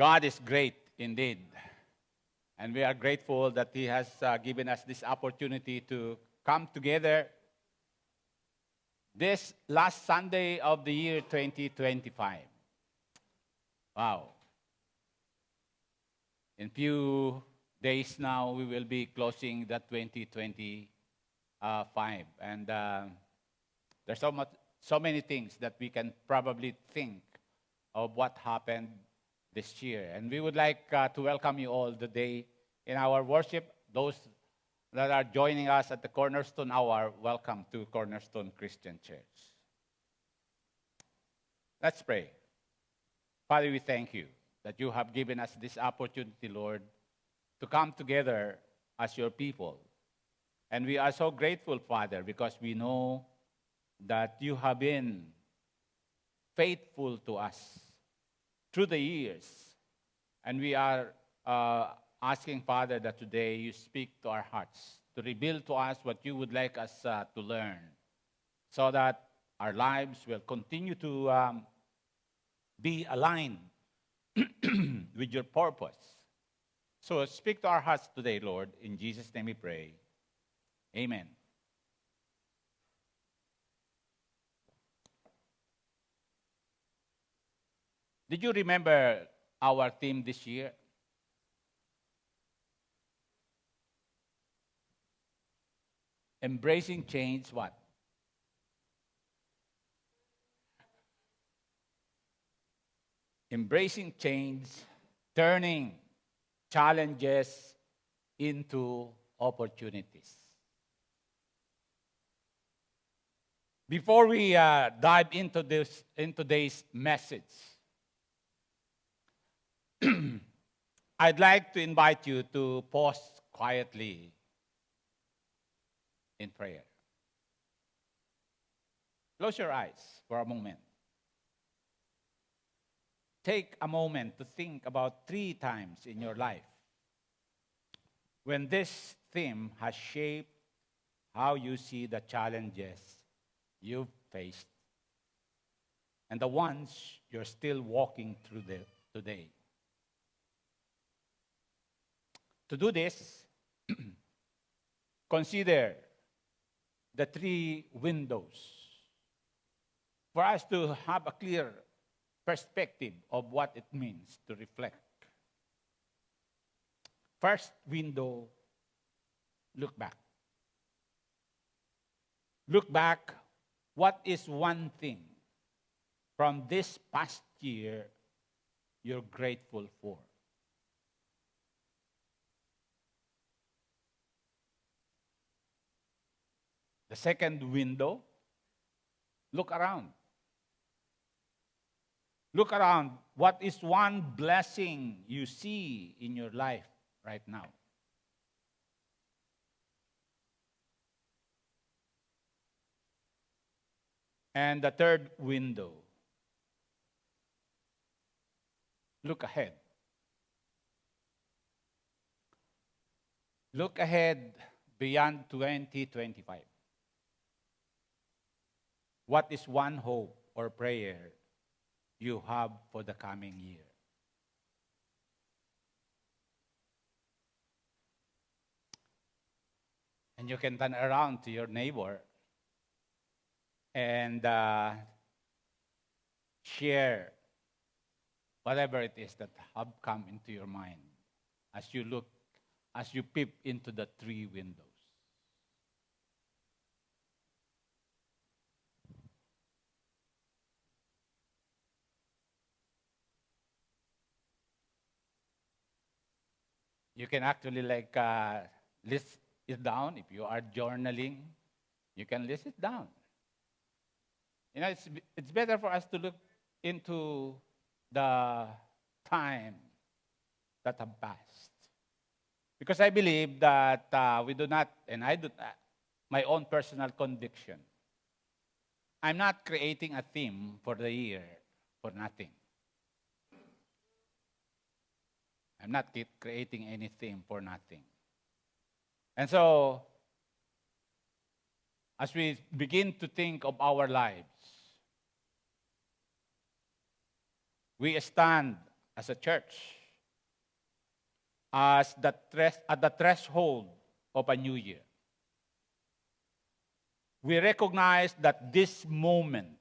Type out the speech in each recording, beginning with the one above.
God is great indeed. And we are grateful that He has given us this opportunity to come together this last Sunday of the year 2025. Wow. In few days now, we will be closing the 2025. And there's so many things that we can probably think of what happened this year. And we would like to welcome you all today in our worship. Those that are joining us at the Cornerstone Hour, welcome to Cornerstone Christian Church. Let's pray. Father, we thank you that you have given us this opportunity, Lord, to come together as your people. And we are so grateful, Father, because we know that you have been faithful to us through the years. And we are asking, Father, that today you speak to our hearts, to reveal to us what you would like us to learn, so that our lives will continue to be aligned with your purpose. So speak to our hearts today, Lord. In Jesus' name we pray. Amen. Did you remember our theme this year? Embracing change, what? Embracing change, turning challenges into opportunities. Before we dive into today's message, I'd like to invite you to pause quietly in prayer. Close your eyes for a moment. Take a moment to think about 3 times in your life when this theme has shaped how you see the challenges you've faced and the ones you're still walking through today. To do this, consider the 3 windows for us to have a clear perspective of what it means to reflect. First window, look back. Look back, what is one thing from this past year you're grateful for? The second window, look around. Look around. What is one blessing you see in your life right now? And the third window, look ahead. Look ahead beyond 2025. What is one hope or prayer you have for the coming year? And you can turn around to your neighbor and share whatever it is that have come into your mind as you peep into the 3 windows. You can actually list it down. If you are journaling, you can list it down. You know, it's better for us to look into the time that have passed. Because I believe that we do not, and I do, my own personal conviction, I'm not creating a theme for the year for nothing. I'm not creating any theme for nothing. And so, as we begin to think of our lives, we stand as a church, as at the threshold of a new year. We recognize that this moment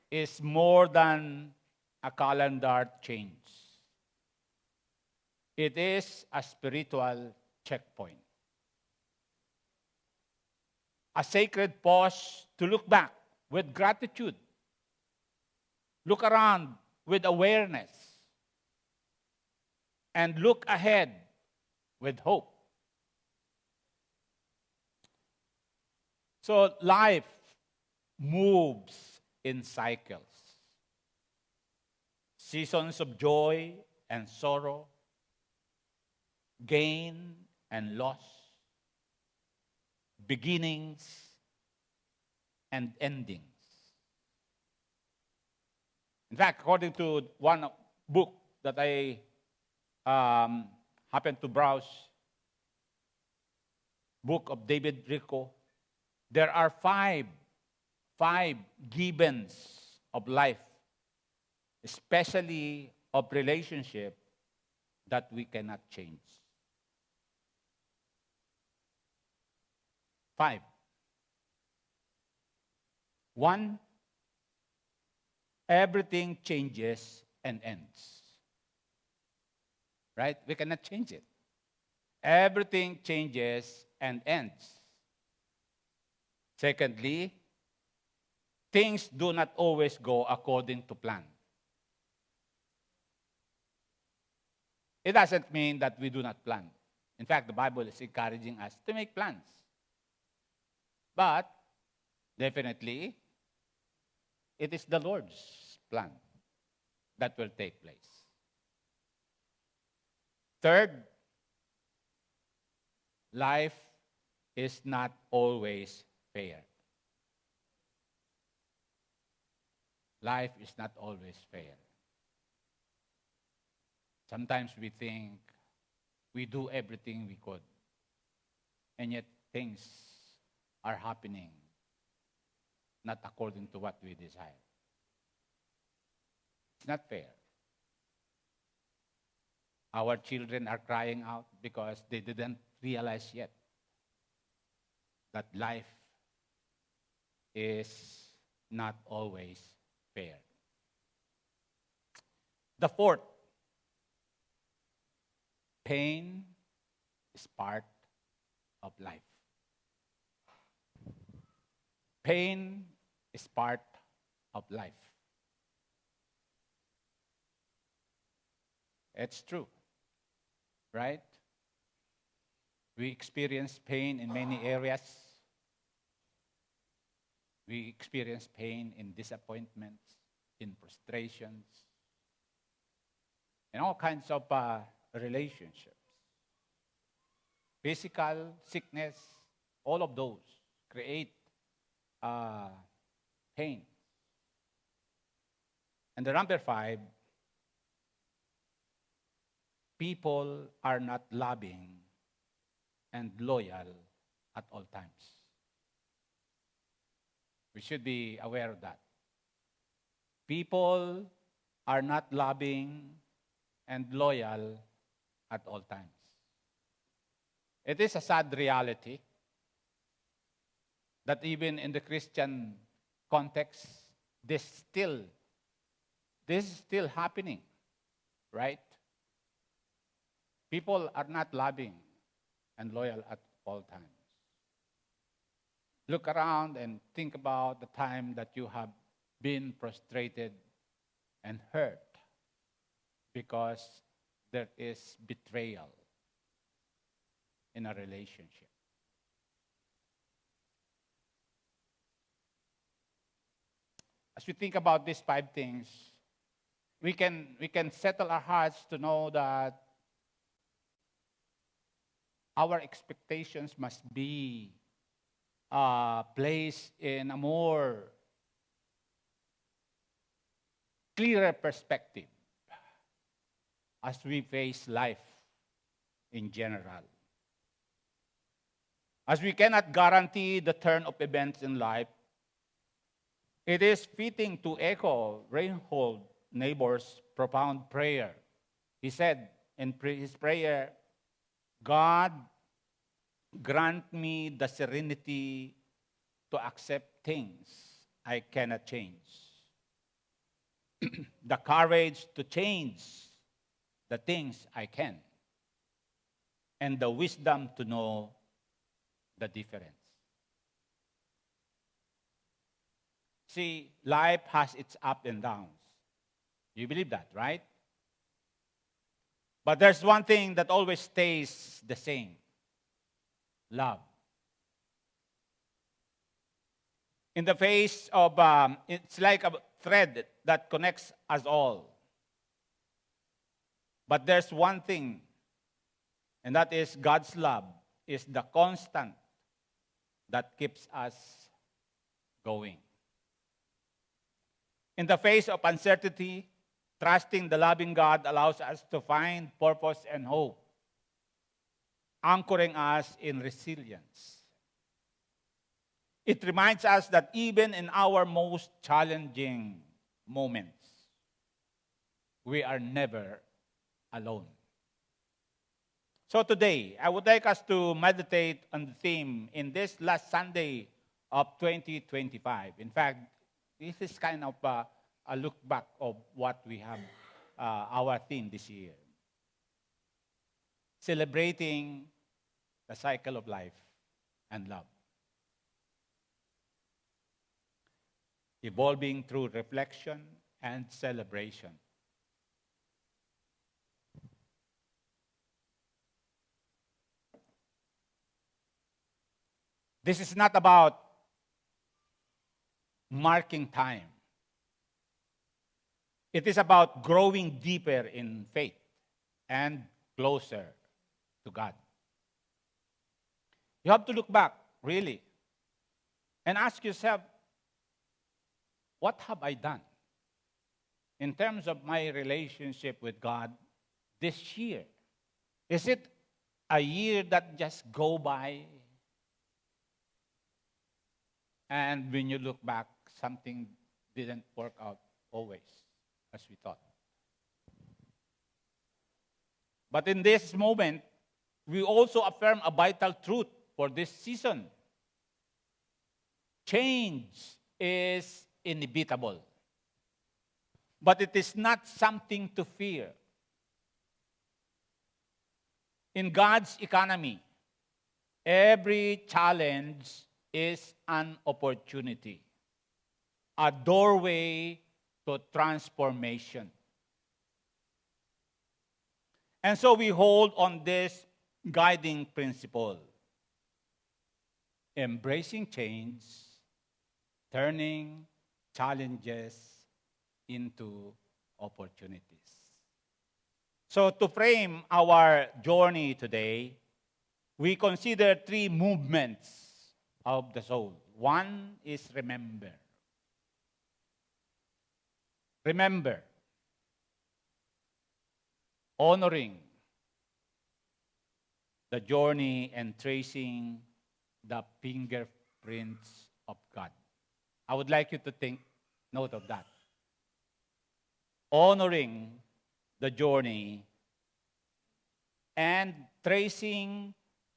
is more than a calendar change. It is a spiritual checkpoint, a sacred pause to look back with gratitude, look around with awareness, and look ahead with hope. So life moves in cycles. Seasons of joy and sorrow, gain and loss, beginnings and endings. In fact, according to one book that I happened to browse, book of David Rico, there are five givens of life, especially of relationship, that we cannot change. 5. 1, everything changes and ends. Right? We cannot change it. Everything changes and ends. Secondly, things do not always go according to plan. It doesn't mean that we do not plan. In fact, the Bible is encouraging us to make plans. But, definitely, it is the Lord's plan that will take place. Third, life is not always fair. Life is not always fair. Sometimes we think we do everything we could, and yet things are happening not according to what we desire. It's not fair. Our children are crying out because they didn't realize yet that life is not always fair. The fourth, pain is part of life. Pain is part of life. It's true, right? We experience pain in many areas. We experience pain in disappointments, in frustrations, in all kinds of relationships. Physical, sickness, all of those create pain. And the number 5, people are not loving and loyal at all times. We should be aware of that. People are not loving and loyal at all times. It is a sad reality that even in the Christian context, this is still happening, right? People are not loving and loyal at all times. Look around and think about the time that you have been frustrated and hurt because there is betrayal in a relationship. As we think about these 5 things, we can settle our hearts to know that our expectations must be placed in a more clearer perspective as we face life in general. As we cannot guarantee the turn of events in life, it is fitting to echo Reinhold neighbor's profound prayer. He said in his prayer, God, grant me the serenity to accept things I cannot change, the courage to change the things I can, and the wisdom to know the difference. See, life has its ups and downs. You believe that, right? But there's one thing that always stays the same: love. In the face of, it's like a thread that connects us all. But there's one thing, and that is God's love is the constant that keeps us going. In the face of uncertainty, trusting the loving God allows us to find purpose and hope, anchoring us in resilience. It reminds us that even in our most challenging moments, we are never alone. So today, I would like us to meditate on the theme in this last Sunday of 2025. In fact, this is kind of a look back of what we have, our theme this year. Celebrating the cycle of life and love. Evolving through reflection and celebration. This is not about marking time. It is about growing deeper in faith and closer to God. You have to look back, really, and ask yourself, what have I done in terms of my relationship with God this year? Is it a year that just go by, and when you look back, something didn't work out always as we thought? But in this moment, we also affirm a vital truth for this season. Change is inevitable, but it is not something to fear. In God's economy, every challenge is an opportunity, a doorway to transformation. And so we hold on this guiding principle: embracing change, turning challenges into opportunities. So to frame our journey today, we consider three movements of the soul. One is remember. Remember. Honoring the journey and tracing the fingerprints of God. I would like you to take note of that. Honoring the journey and tracing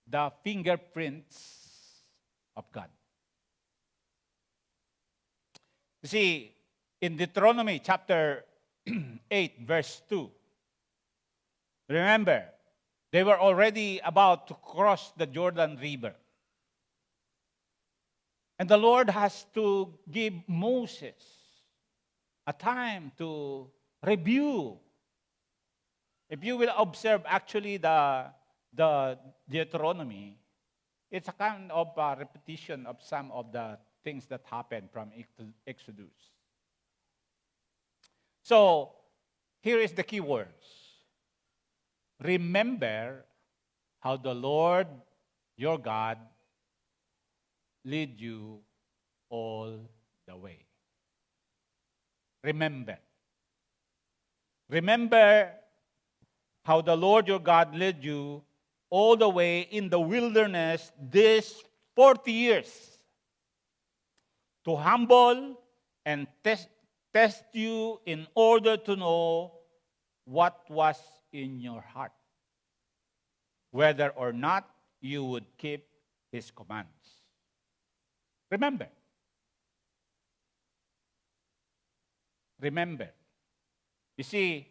the fingerprints of God. You see, in Deuteronomy chapter 8, verse 2, remember, they were already about to cross the Jordan River. And the Lord has to give Moses a time to review. If you will observe actually the Deuteronomy, it's a kind of a repetition of some of the things that happened from Exodus. So, here is the key words. Remember how the Lord your God lead you all the way. Remember. Remember how the Lord your God led you all the way in the wilderness these 40 years to humble and test you in order to know what was in your heart, whether or not you would keep his commands. Remember, remember. You see,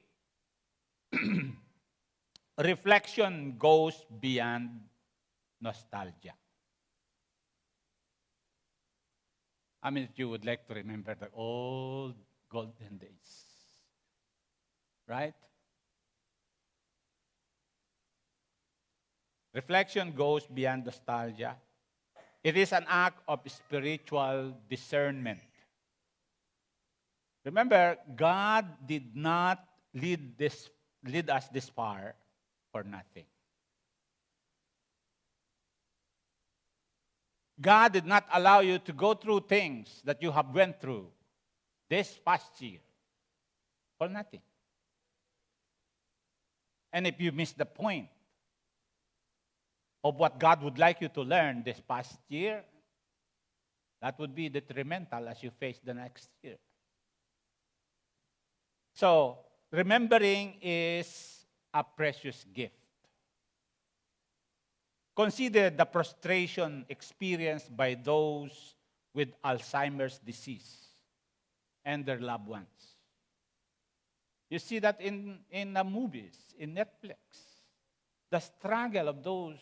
reflection goes beyond nostalgia. I mean, you would like to remember the old golden days, right? Reflection goes beyond nostalgia. It is an act of spiritual discernment. Remember, God did not lead us this far for nothing. God did not allow you to go through things that you have went through this past year for nothing. And if you miss the point of what God would like you to learn this past year, that would be detrimental as you face the next year. So, remembering is a precious gift. Consider the frustration experienced by those with Alzheimer's disease and their loved ones. You see that in the movies, in Netflix. The struggle of those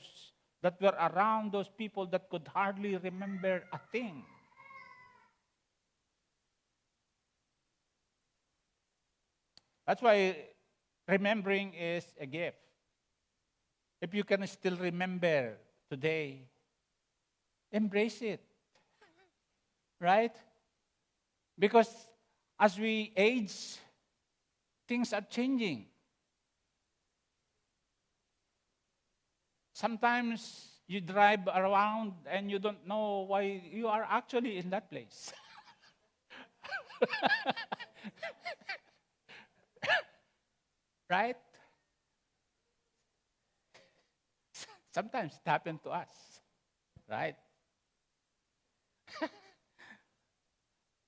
that were around those people that could hardly remember a thing. That's why remembering is a gift. If you can still remember today, embrace it. Right? Because as we age, things are changing. Sometimes you drive around and you don't know why you are actually in that place. Right? Sometimes it happens to us. Right?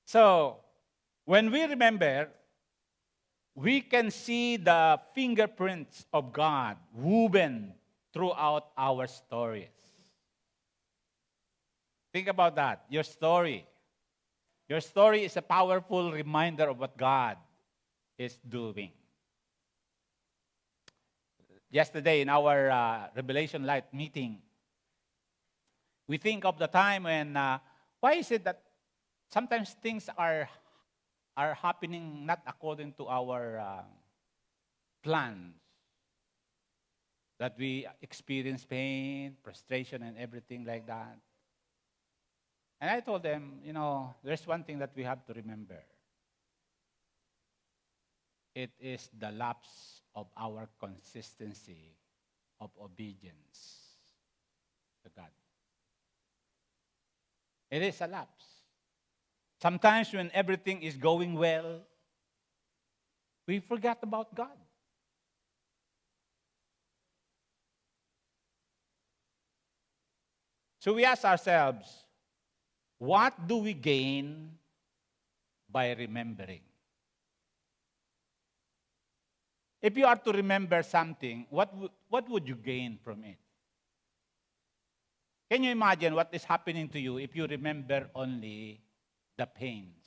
So, when we remember, we can see the fingerprints of God woven throughout our stories. Think about that. Your story. Your story is a powerful reminder of what God is doing. Yesterday in our Revelation Light meeting, we think of the time when, why is it that sometimes things are happening not according to our plans? That we experience pain, frustration, and everything like that. And I told them, there's one thing that we have to remember. It is the lapse of our consistency of obedience to God. It is a lapse. Sometimes when everything is going well, we forget about God. So we ask ourselves, what do we gain by remembering? If you are to remember something, what would you gain from it? Can you imagine what is happening to you if you remember only the pains?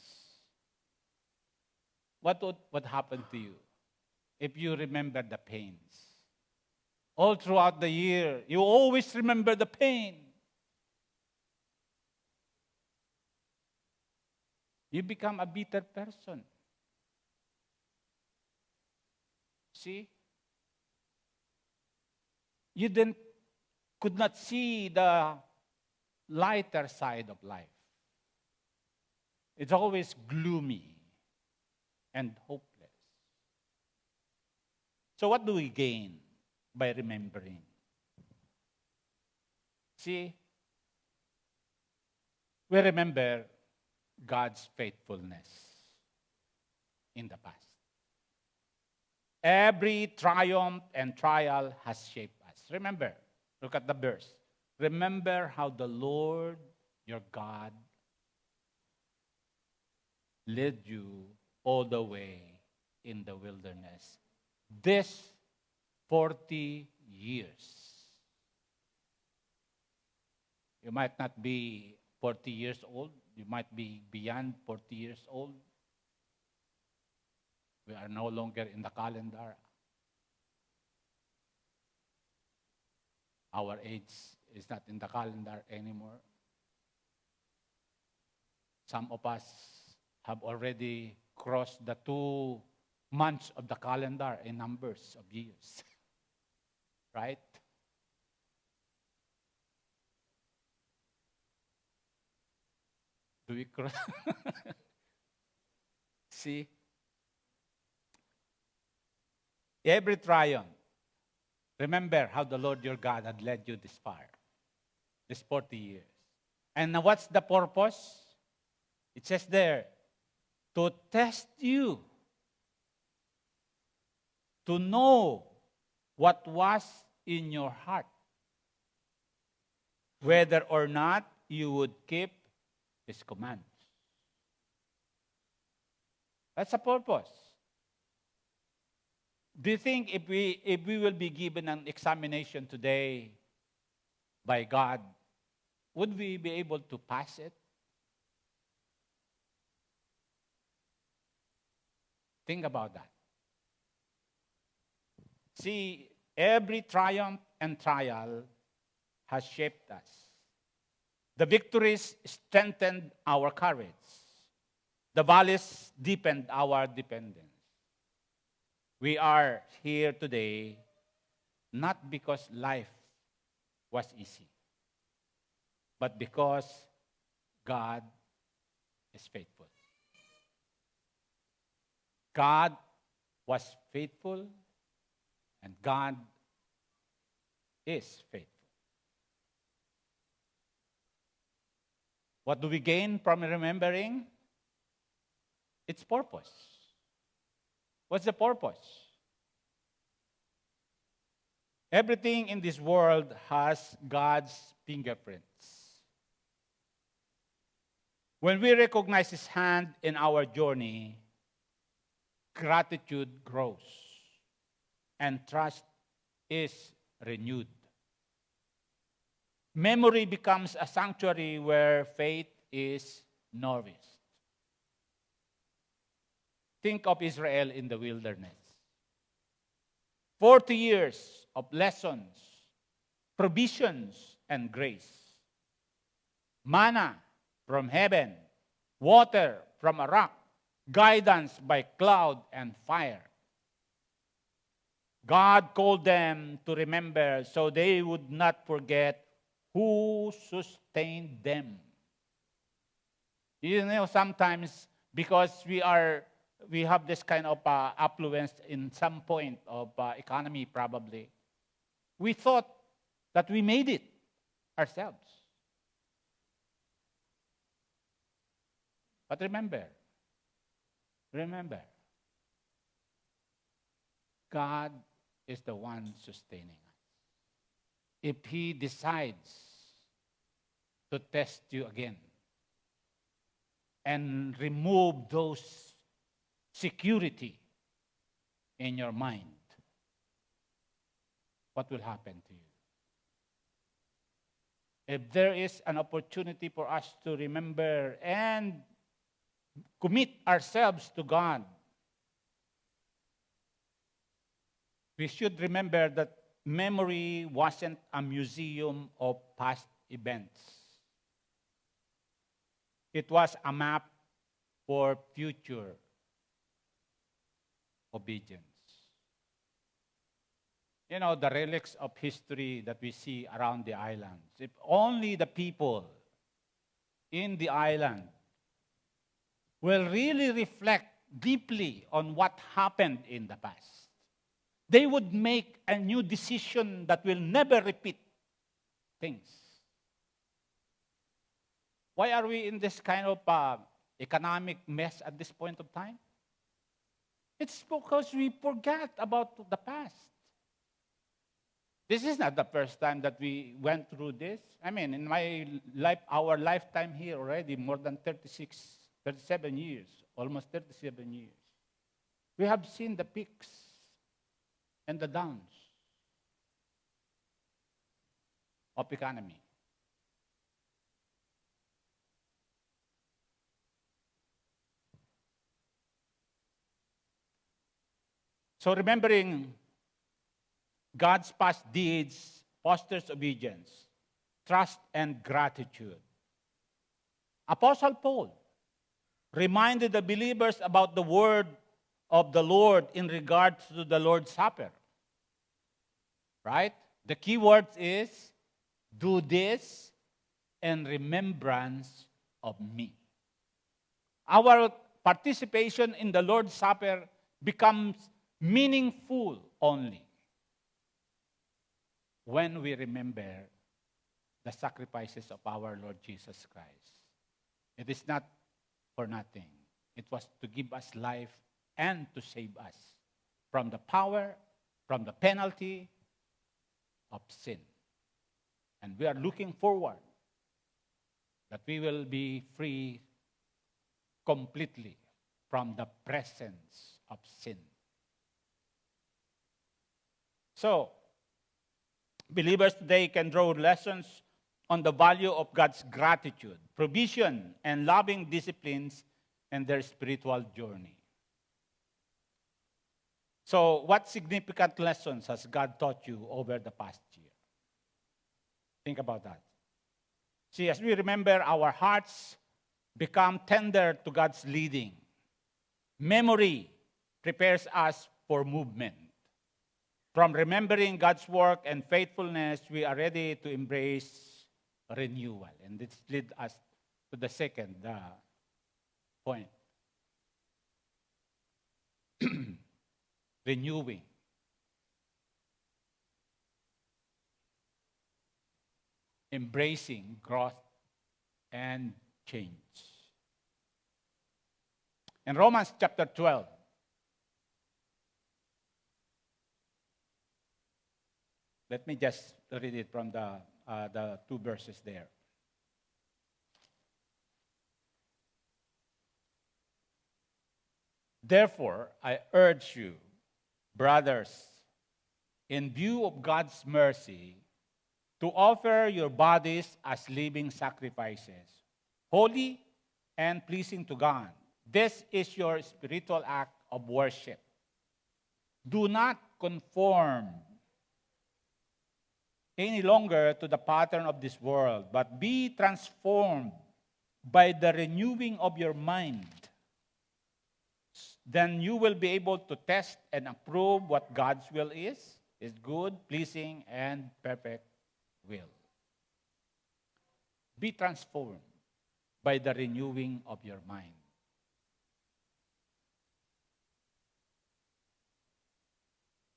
What would happen to you if you remember the pains? All throughout the year, you always remember the pain. You become a bitter person. See? You could not see the lighter side of life. It's always gloomy and hopeless. So what do we gain by remembering? See? We remember God's faithfulness in the past. Every triumph and trial has shaped us. Remember, look at the verse. Remember how the Lord, your God, led you all the way in the wilderness. This 40 years. You might not be 40 years old. You might be beyond 40 years old. We are no longer in the calendar. Our age is not in the calendar anymore. Some of us have already crossed the 2 months of the calendar in numbers of years. Right? Do we cross? See? Every triumph. Remember how the Lord your God had led you this far, this 40 years. And now what's the purpose? It says there, to test you, to know what was in your heart, whether or not you would keep His commands. That's the purpose. Do you think if we will be given an examination today by God, would we be able to pass it? Think about that. See, every triumph and trial has shaped us. The victories strengthened our courage. The valleys deepened our dependence. We are here today not because life was easy, but because God is faithful. God was faithful, and God is faithful. What do we gain from remembering? Its purpose. What's the purpose? Everything in this world has God's fingerprints. When we recognize His hand in our journey, gratitude grows and trust is renewed. Memory becomes a sanctuary where faith is nourished. Think of Israel in the wilderness. 40 years of lessons, provisions, and grace. Manna from heaven, water from a rock, guidance by cloud and fire. God called them to remember so they would not forget who sustained them. You know, sometimes because we have this kind of affluence in some point of economy probably, we thought that we made it ourselves. But remember, God is the one sustaining us. If He decides to test you again and remove those security in your mind, what will happen to you? If there is an opportunity for us to remember and commit ourselves to God, we should remember that memory wasn't a museum of past events. It was a map for future obedience. You know, the relics of history that we see around the islands. If only the people in the island will really reflect deeply on what happened in the past, they would make a new decision that will never repeat things. Why are we in this kind of economic mess at this point of time? It's because we forgot about the past. This is not the first time that we went through this. I mean, in my life, our lifetime here already, more than 36 37 years, almost 37 years. We have seen the peaks and the downs of economy. So remembering God's past deeds fosters obedience, trust, and gratitude. Apostle Paul reminded the believers about the word of the Lord in regards to the Lord's Supper. Right? The key word is, do this in remembrance of me. Our participation in the Lord's Supper becomes meaningful only when we remember the sacrifices of our Lord Jesus Christ. It is not for nothing. It was to give us life and to save us from the power, from the penalty of sin. And we are looking forward that we will be free completely from the presence of sin. So, believers today can draw lessons on the value of God's gratitude, provision, and loving disciplines in their spiritual journey. So, what significant lessons has God taught you over the past year? Think about that. See, as we remember, our hearts become tender to God's leading. Memory prepares us for movement. From remembering God's work and faithfulness, we are ready to embrace renewal. And this leads us to the second point. Renewing. Embracing growth and change. In Romans chapter 12, let me just read it from the two verses there. Therefore, I urge you, brothers, in view of God's mercy, to offer your bodies as living sacrifices, holy and pleasing to God. This is your spiritual act of worship. Do not conform any longer to the pattern of this world, but be transformed by the renewing of your mind. Then you will be able to test and approve what God's will is good, pleasing, and perfect will. Be transformed by the renewing of your mind.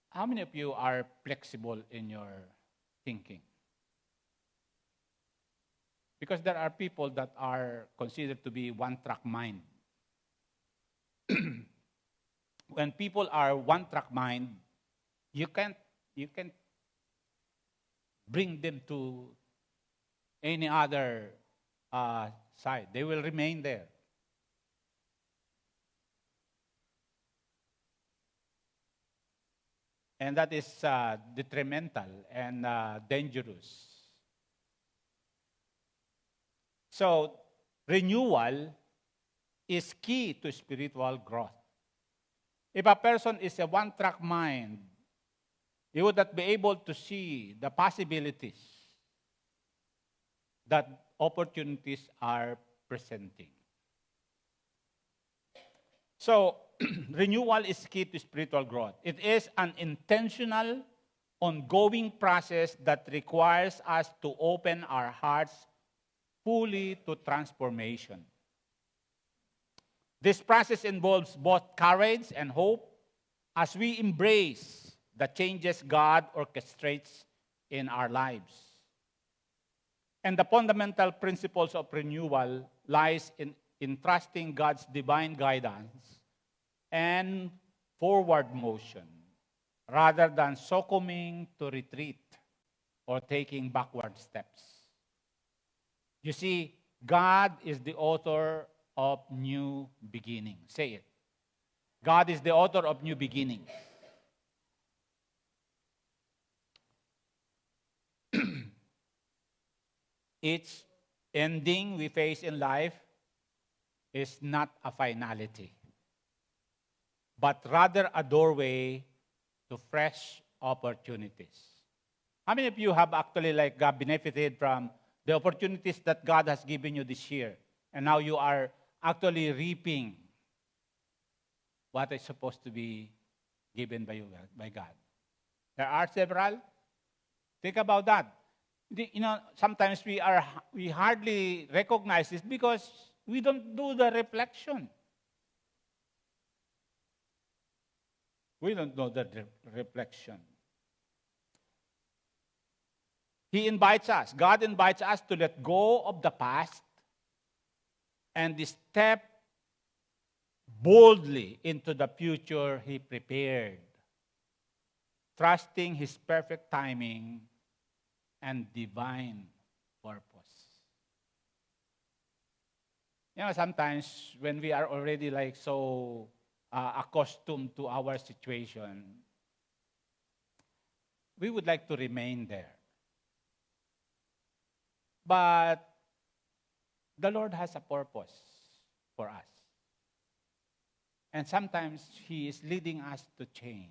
How many of you are flexible in your thinking? Because there are people that are considered to be one-track mind. When people are one-track mind, you can't bring them to any other side. They will remain there. And that is detrimental and dangerous. So, renewal is key to spiritual growth. If a person is a one-track mind, he would not be able to see the possibilities that opportunities are presenting. So, renewal is key to spiritual growth. It is an intentional, ongoing process that requires us to open our hearts fully to transformation. This process involves both courage and hope as we embrace the changes God orchestrates in our lives. And the fundamental principles of renewal lies in trusting God's divine guidance and forward motion rather than succumbing to retreat or taking backward steps. You see, God is the author of new beginning. Say it. God is the author of new beginning. Each ending we face in life is not a finality, but rather a doorway to fresh opportunities. How many of you have actually benefited from the opportunities that God has given you this year? And now you are actually reaping what is supposed to be given by you, by God. There are several. Think about that. Sometimes we hardly recognize this because we don't do the reflection. We don't know the reflection. He invites us, God invites us to let go of the past and step boldly into the future He prepared, trusting His perfect timing and divine purpose. Sometimes when we are already so accustomed to our situation, we would like to remain there. But the Lord has a purpose for us. And sometimes He is leading us to change.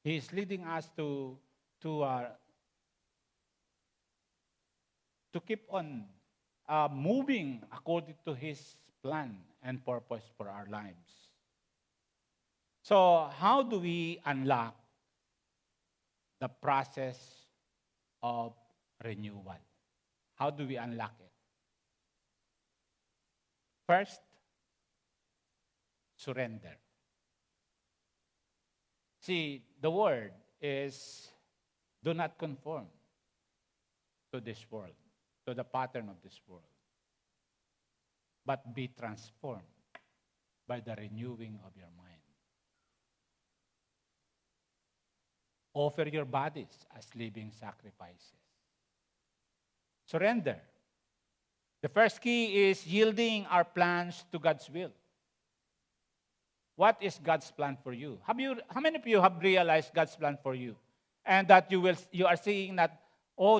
He is leading us to keep on moving according to His plan and purpose for our lives. So how do we unlock the process of renewal? How do we unlock it? First, surrender. See, the word is, do not conform to this world, to the pattern of this world, but be transformed by the renewing of your mind. Offer your bodies as living sacrifices. Surrender. The first key is yielding our plans to God's will. What is God's plan for you? How many of you have realized God's plan for you? And that you are seeing that,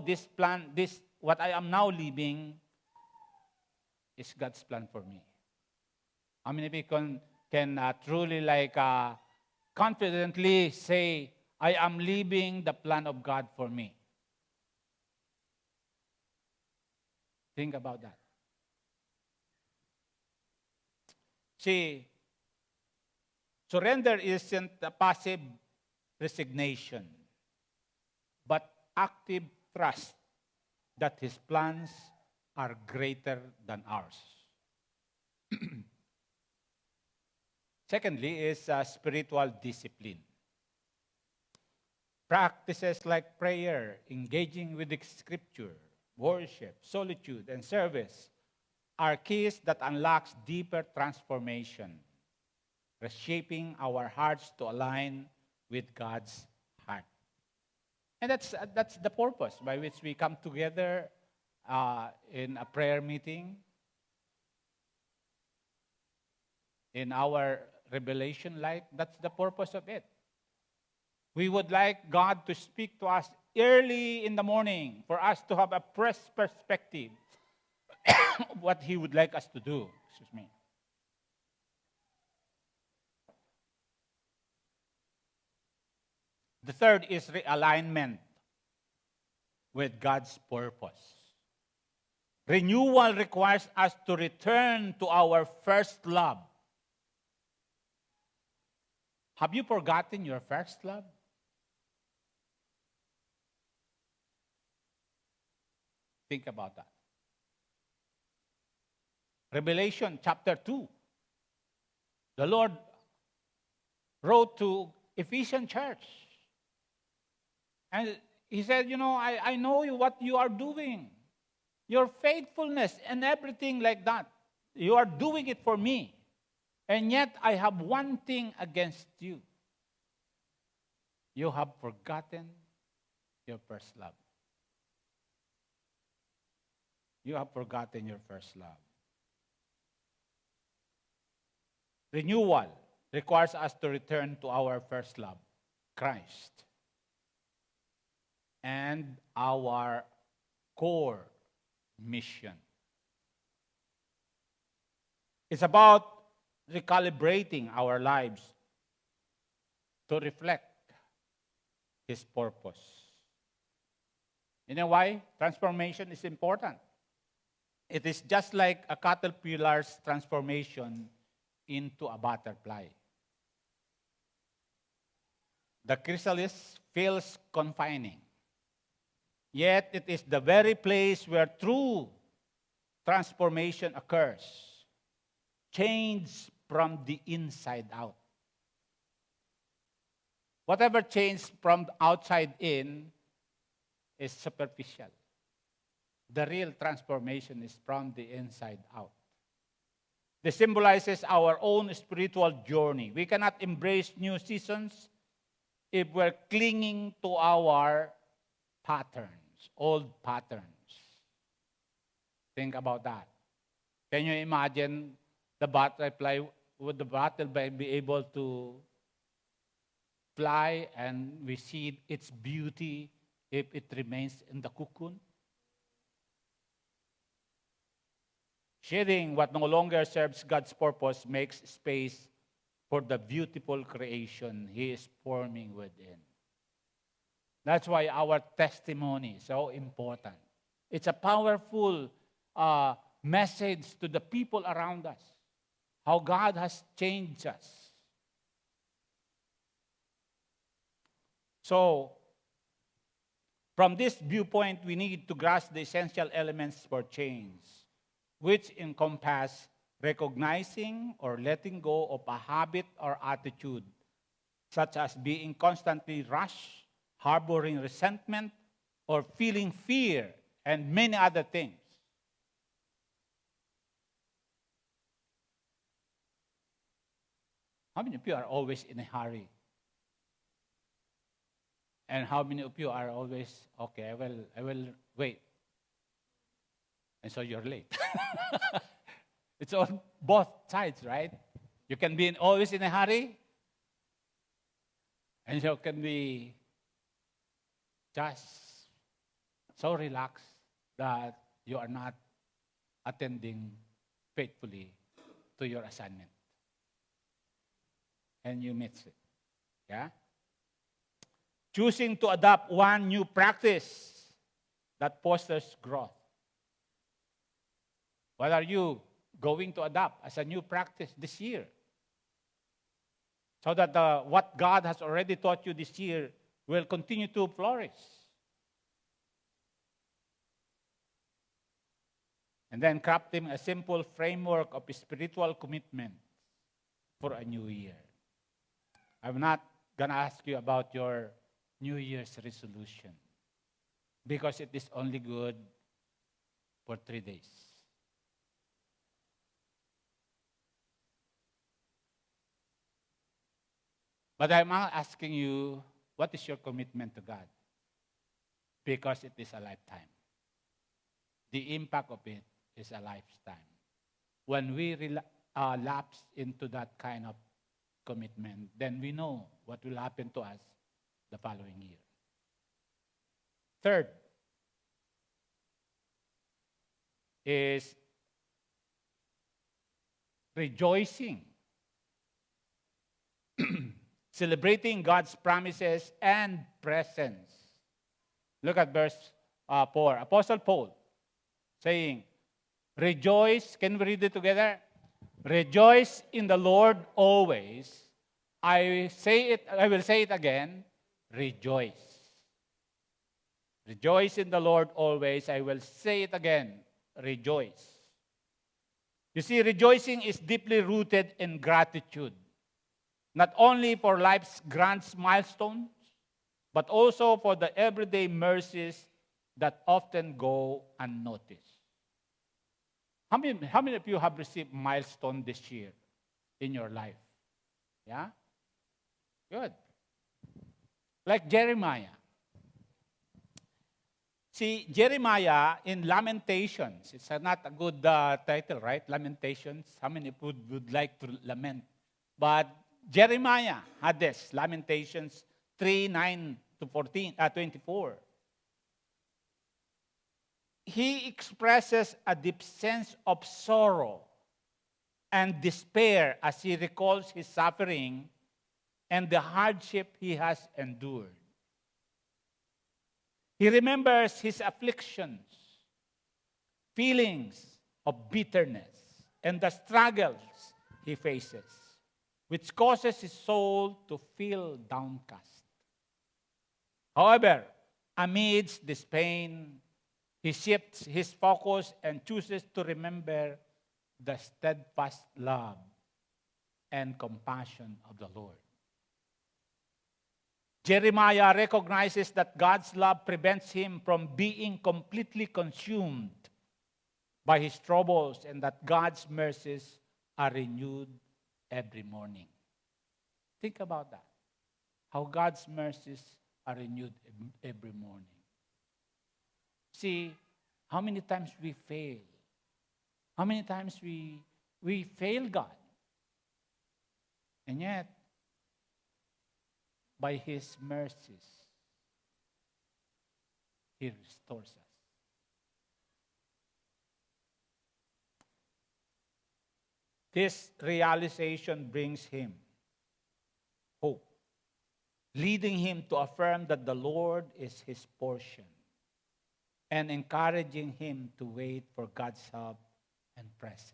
this plan, what I am now living is God's plan for me. How many of you can truly confidently say, I am living the plan of God for me? Think about that. See, surrender isn't a passive resignation, but active trust that His plans are greater than ours. Secondly is spiritual discipline. Practices like prayer, engaging with the Scripture, worship, solitude, and service are keys that unlocks deeper transformation, reshaping our hearts to align with God's heart. And that's the purpose by which we come together in a prayer meeting, in our revelation light. That's the purpose of it. We would like God to speak to us early in the morning for us to have a fresh perspective of what He would like us to do. Excuse me. The third is realignment with God's purpose. Renewal requires us to return to our first love. Have you forgotten your first love? Think about that. Revelation chapter 2. The Lord wrote to Ephesian church. And He said, I know what you are doing. Your faithfulness and everything like that. You are doing it for me. And yet I have one thing against you. You have forgotten your first love. You have forgotten your first love. renewal requires us to return to our first love, Christ, and our core mission. It's about recalibrating our lives to reflect His purpose. You know why? Transformation is important. It is just like a caterpillar's transformation into a butterfly. The chrysalis feels confining, yet it is the very place where true transformation occurs. Change from the inside out. Whatever change from outside in is superficial. The real transformation is from the inside out. This symbolizes our own spiritual journey. We cannot embrace new seasons if we're clinging to our patterns, old patterns. Think about that. Can you imagine the butterfly? Would the butterfly be able to fly and we see its beauty if it remains in the cocoon? Shedding what no longer serves God's purpose makes space for the beautiful creation He is forming within. That's why our testimony is so important. It's a powerful message to the people around us, how God has changed us. So, from this viewpoint, we need to grasp the essential elements for change, which encompass recognizing or letting go of a habit or attitude, such as being constantly rushed, harboring resentment, or feeling fear, and many other things. How many of you are always in a hurry? And how many of you are always, okay, I will wait. And so you're late. It's on both sides, right? You can be always in a hurry, and you can be just so relaxed that you are not attending faithfully to your assignment. And you miss it. Yeah? Choosing to adopt one new practice that fosters growth. What are you going to adopt as a new practice this year? So that what God has already taught you this year will continue to flourish. And then crafting a simple framework of spiritual commitment for a new year. I'm not going to ask you about your New Year's resolution because it is only good for 3 days. But I'm asking you, what is your commitment to God? Because it is a lifetime. The impact of it is a lifetime. When we lapse into that kind of commitment, then we know what will happen to us the following year. Third is rejoicing. Celebrating God's promises and presence. Look at verse 4. Apostle Paul saying, rejoice. Can we read it together? Rejoice in the Lord always. I will say it again. Rejoice. Rejoice in the Lord always. I will say it again. Rejoice. You see, rejoicing is deeply rooted in gratitude. Not only for life's grand milestones, but also for the everyday mercies that often go unnoticed. How many of you have received milestone this year in your life? Yeah? Good. Like Jeremiah. See, Jeremiah in Lamentations, it's not a good title, right? Lamentations. How many would like to lament But Jeremiah had this, Lamentations 3:9 to 24. He expresses a deep sense of sorrow and despair as he recalls his suffering and the hardship he has endured. He remembers his afflictions, feelings of bitterness, and the struggles he faces, which causes his soul to feel downcast. However, amidst this pain, he shifts his focus and chooses to remember the steadfast love and compassion of the Lord. Jeremiah recognizes that God's love prevents him from being completely consumed by his troubles and that God's mercies are renewed every morning. Think about that. How God's mercies are renewed every morning. See, how many times we fail? How many times we fail God? And yet, by His mercies, He restores us. This realization brings him hope, leading him to affirm that the Lord is his portion and encouraging him to wait for God's help and presence.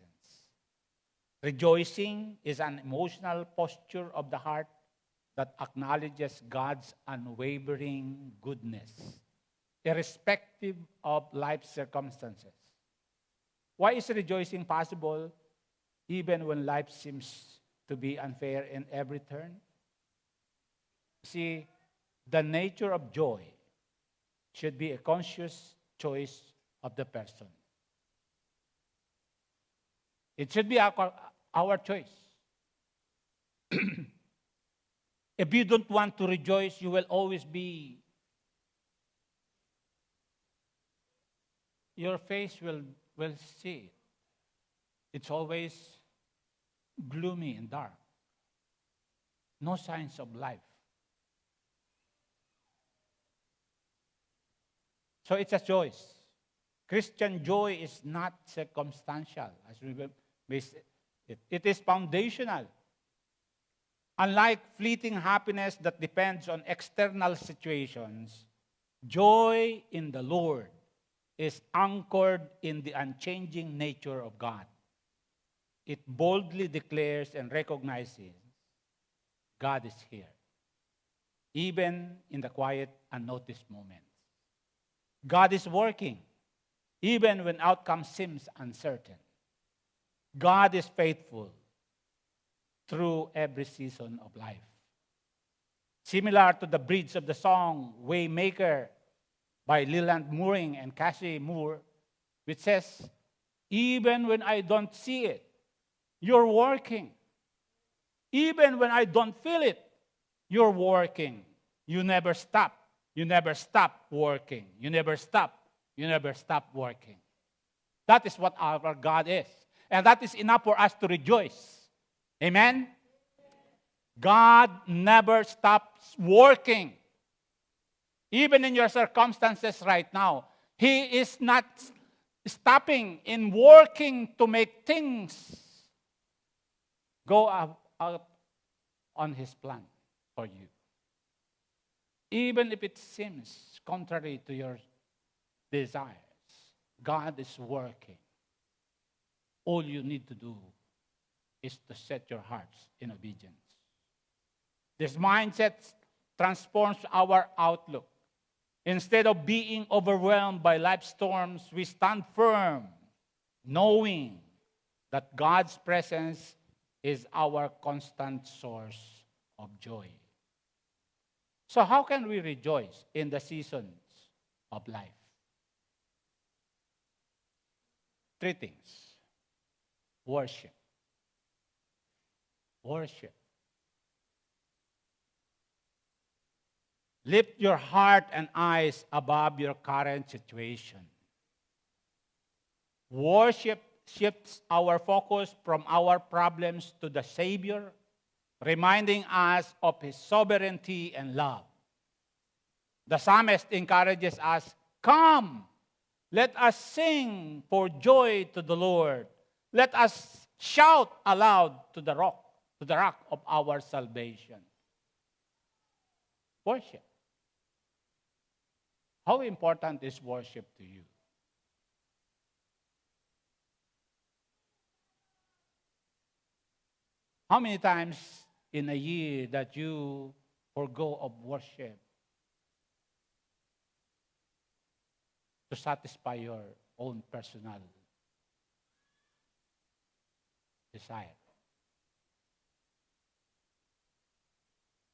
Rejoicing is an emotional posture of the heart that acknowledges God's unwavering goodness, irrespective of life's circumstances. Why is rejoicing possible even when life seems to be unfair in every turn? See, the nature of joy should be a conscious choice of the person. It should be our choice. If you don't want to rejoice, you will always be, your face will see it. It's always gloomy and dark. No signs of life. So it's a choice. Christian joy is not circumstantial, as we say. It is foundational. Unlike fleeting happiness that depends on external situations, joy in the Lord is anchored in the unchanging nature of God. It boldly declares and recognizes God is here, even in the quiet, unnoticed moments. God is working, even when outcome seems uncertain. God is faithful through every season of life. Similar to the bridge of the song Waymaker by Leland Mooring and Cassie Moore, which says, even when I don't see it, you're working. Even when I don't feel it, you're working. You never stop. You never stop working. You never stop. You never stop working. That is what our God is. And that is enough for us to rejoice. Amen? God never stops working. Even in your circumstances right now, He is not stopping in working to make things go out on His plan for you. Even if it seems contrary to your desires, God is working. All you need to do is to set your hearts in obedience. This mindset transforms our outlook. Instead of being overwhelmed by life storms, we stand firm, knowing that God's presence is our constant source of joy. So how can we rejoice in the seasons of life? 3 things. Worship. Worship. Lift your heart and eyes above your current situation. Worship shifts our focus from our problems to the Savior reminding us of His sovereignty and love. The psalmist encourages us, "Come, let us sing for joy to the Lord. Let us shout aloud to the rock of our salvation." Worship. How important is worship to you? How many times in a year that you forgo of worship to satisfy your own personal desire?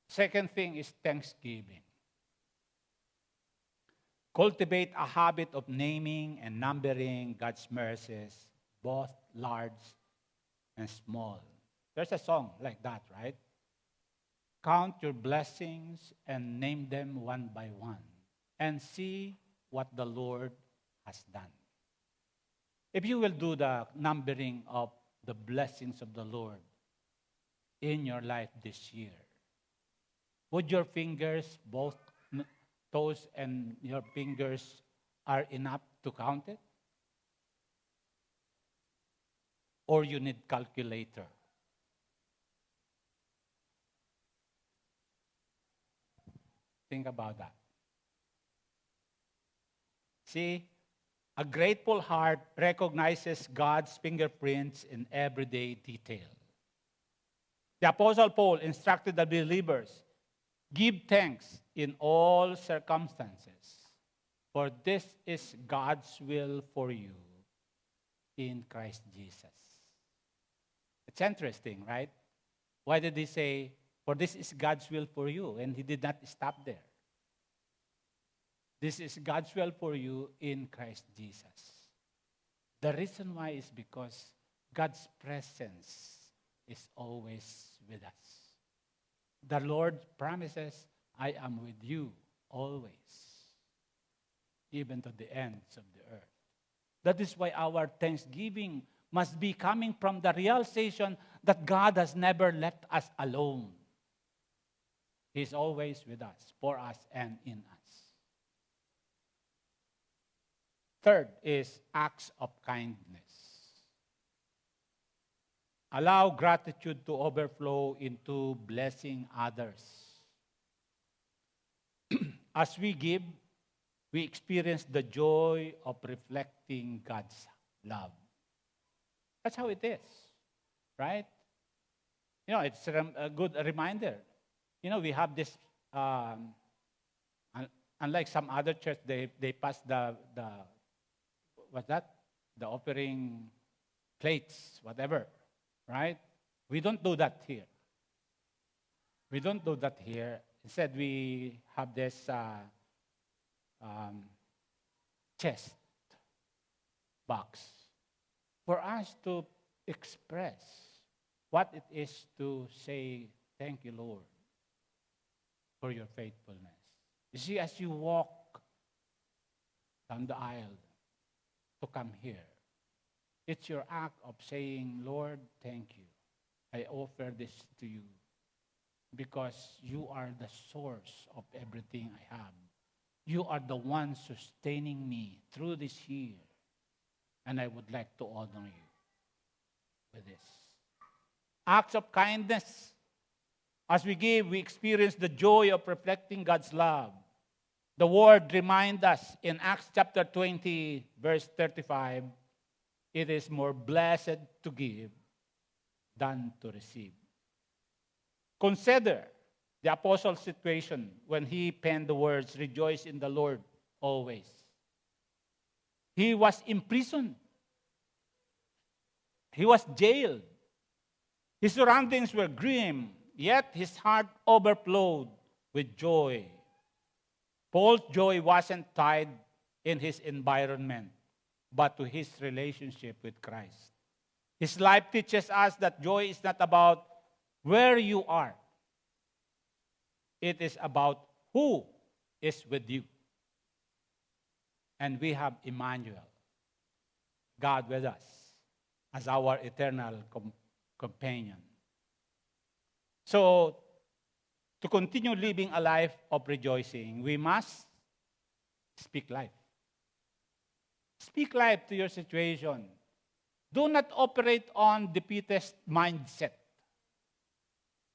Second thing is thanksgiving. Cultivate a habit of naming and numbering God's mercies, both large and small. There's a song like that, right? Count your blessings and name them one by one, and see what the Lord has done. If you will do the numbering of the blessings of the Lord in your life this year, would your fingers, both toes and your fingers, are enough to count it? Or you need calculator? Think about that. See, a grateful heart recognizes God's fingerprints in everyday detail. The Apostle Paul instructed the believers, "Give thanks in all circumstances, for this is God's will for you in Christ Jesus." It's interesting, right? Why did he say, "For this is God's will for you"? And he did not stop there. This is God's will for you in Christ Jesus. The reason why is because God's presence is always with us. The Lord promises, "I am with you always, even to the ends of the earth." That is why our thanksgiving must be coming from the realization that God has never left us alone. He's always with us, for us, and in us. Third is acts of kindness. Allow gratitude to overflow into blessing others. As we give, we experience the joy of reflecting God's love. That's how it is, right? It's a good reminder. We have this, unlike some other church, they pass what's that? The offering plates, whatever, right? We don't do that here. We don't do that here. Instead, we have this chest box for us to express what it is to say, "Thank you, Lord, for your faithfulness." You see, as you walk down the aisle to come here, it's your act of saying, "Lord, thank you. I offer this to you because you are the source of everything I have. You are the one sustaining me through this year, and I would like to honor you with this." Acts of kindness. As we give, we experience the joy of reflecting God's love. The word reminds us in Acts chapter 20, verse 35, it is more blessed to give than to receive. Consider the apostle's situation when he penned the words, "Rejoice in the Lord always." He was imprisoned. He was jailed. His surroundings were grim, yet his heart overflowed with joy. Paul's joy wasn't tied in his environment, but to his relationship with Christ. His life teaches us that joy is not about where you are. It is about who is with you. And we have Emmanuel, God with us, as our eternal companion. So, to continue living a life of rejoicing, we must speak life. Speak life to your situation. Do not operate on defeatist mindset.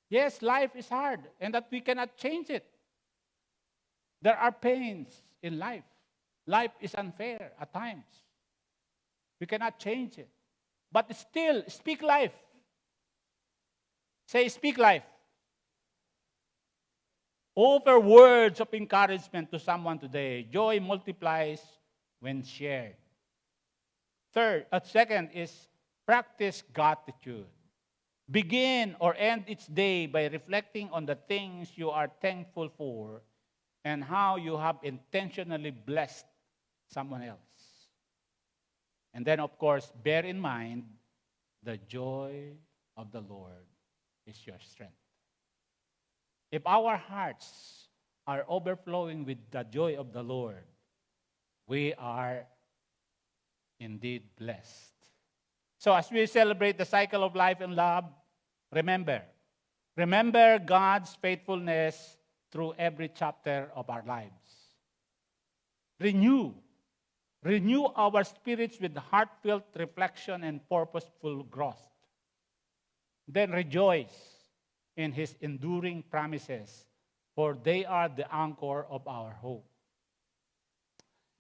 Yes, life is hard and that we cannot change it. There are pains in life. Life is unfair at times. We cannot change it. But still, speak life. Say, speak life. Offer words of encouragement to someone today. Joy multiplies when shared. Second is practice gratitude. Begin or end each day by reflecting on the things you are thankful for and how you have intentionally blessed someone else. And then, of course, bear in mind the joy of the Lord is your strength. If our hearts are overflowing with the joy of the Lord, we are indeed blessed. So as we celebrate the cycle of life and love, remember God's faithfulness through every chapter of our lives. Renew our spirits with heartfelt reflection and purposeful growth. Then rejoice in His enduring promises, for they are the anchor of our hope.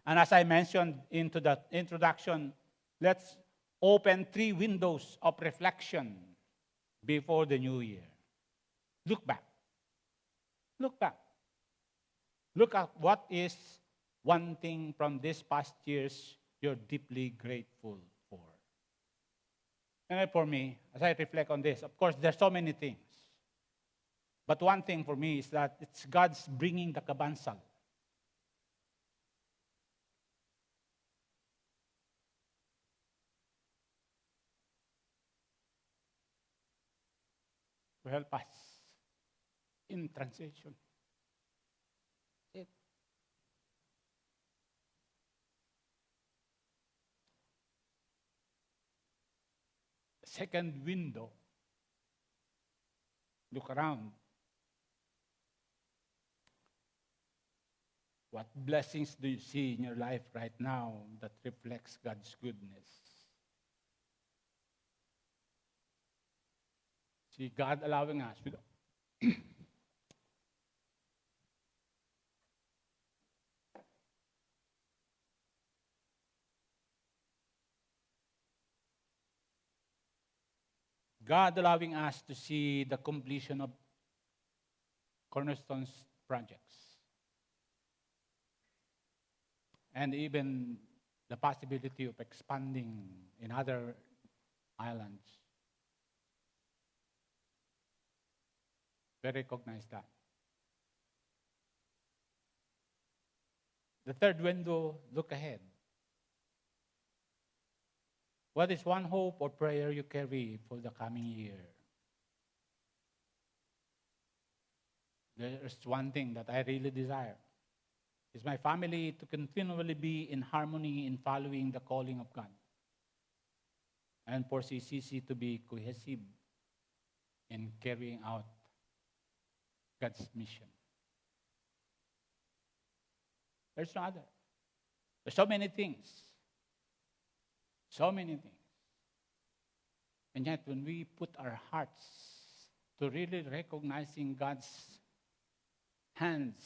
And as I mentioned into the introduction, let's open 3 windows of reflection before the new year. Look back. Look back. Look at what is one thing from this past years you're deeply grateful for. And for me, as I reflect on this, of course, there's so many things. But one thing for me is that it's God's bringing the kabansal. To help us in transition. Second window, look around. What blessings do you see in your life right now that reflects God's goodness? See God allowing us. God allowing us to see the completion of Cornerstone's projects. And even the possibility of expanding in other islands. We recognize that. The third window, look ahead. What is one hope or prayer you carry for the coming year? There's one thing that I really desire. Is my family to continually be in harmony in following the calling of God. And for CCC to be cohesive in carrying out God's mission. There's no other. There's so many things. So many things. And yet when we put our hearts to really recognizing God's hands,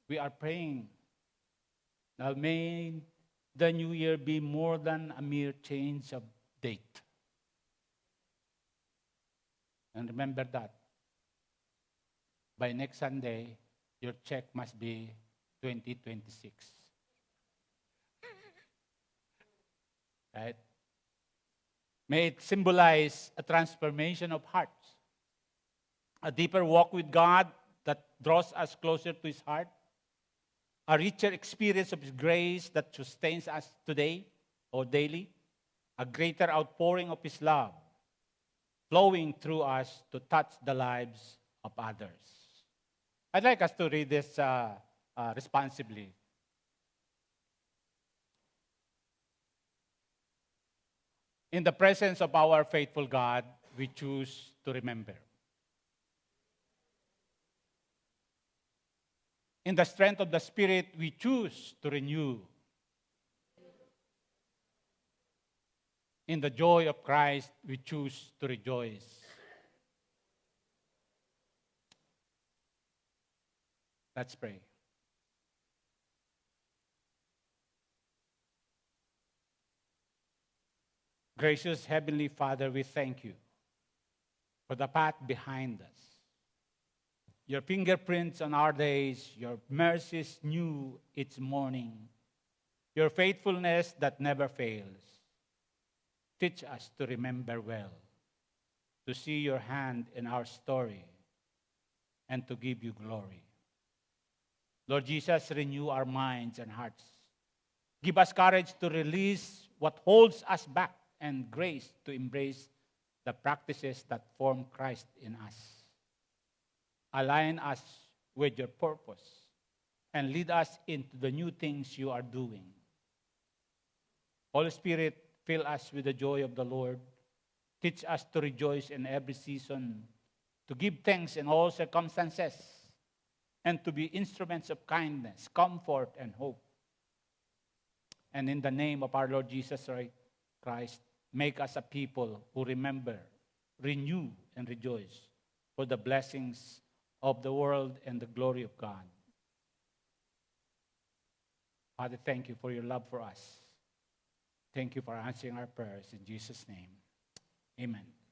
we are praying, now may the new year be more than a mere change of date. And remember that by next Sunday, your check must be 2026. Right? May it symbolize a transformation of hearts, a deeper walk with God that draws us closer to His heart, a richer experience of His grace that sustains us today or daily, a greater outpouring of His love flowing through us to touch the lives of others. I'd like us to read this responsibly. 'If In the presence of our faithful God, we choose to remember. In the strength of the Spirit, we choose to renew. In the joy of Christ, we choose to rejoice. Let's pray. Gracious Heavenly Father, we thank you for the path behind us. Your fingerprints on our days, your mercies new each morning, your faithfulness that never fails. Teach us to remember well, to see your hand in our story, and to give you glory. Lord Jesus, renew our minds and hearts. Give us courage to release what holds us back and grace to embrace the practices that form Christ in us. Align us with your purpose and lead us into the new things you are doing. Holy Spirit, fill us with the joy of the Lord. Teach us to rejoice in every season, to give thanks in all circumstances, and to be instruments of kindness, comfort, and hope. And in the name of our Lord Jesus Christ, make us a people who remember, renew, and rejoice for the blessings of the world and the glory of God. Father, thank you for your love for us. Thank you for answering our prayers in Jesus' name. Amen.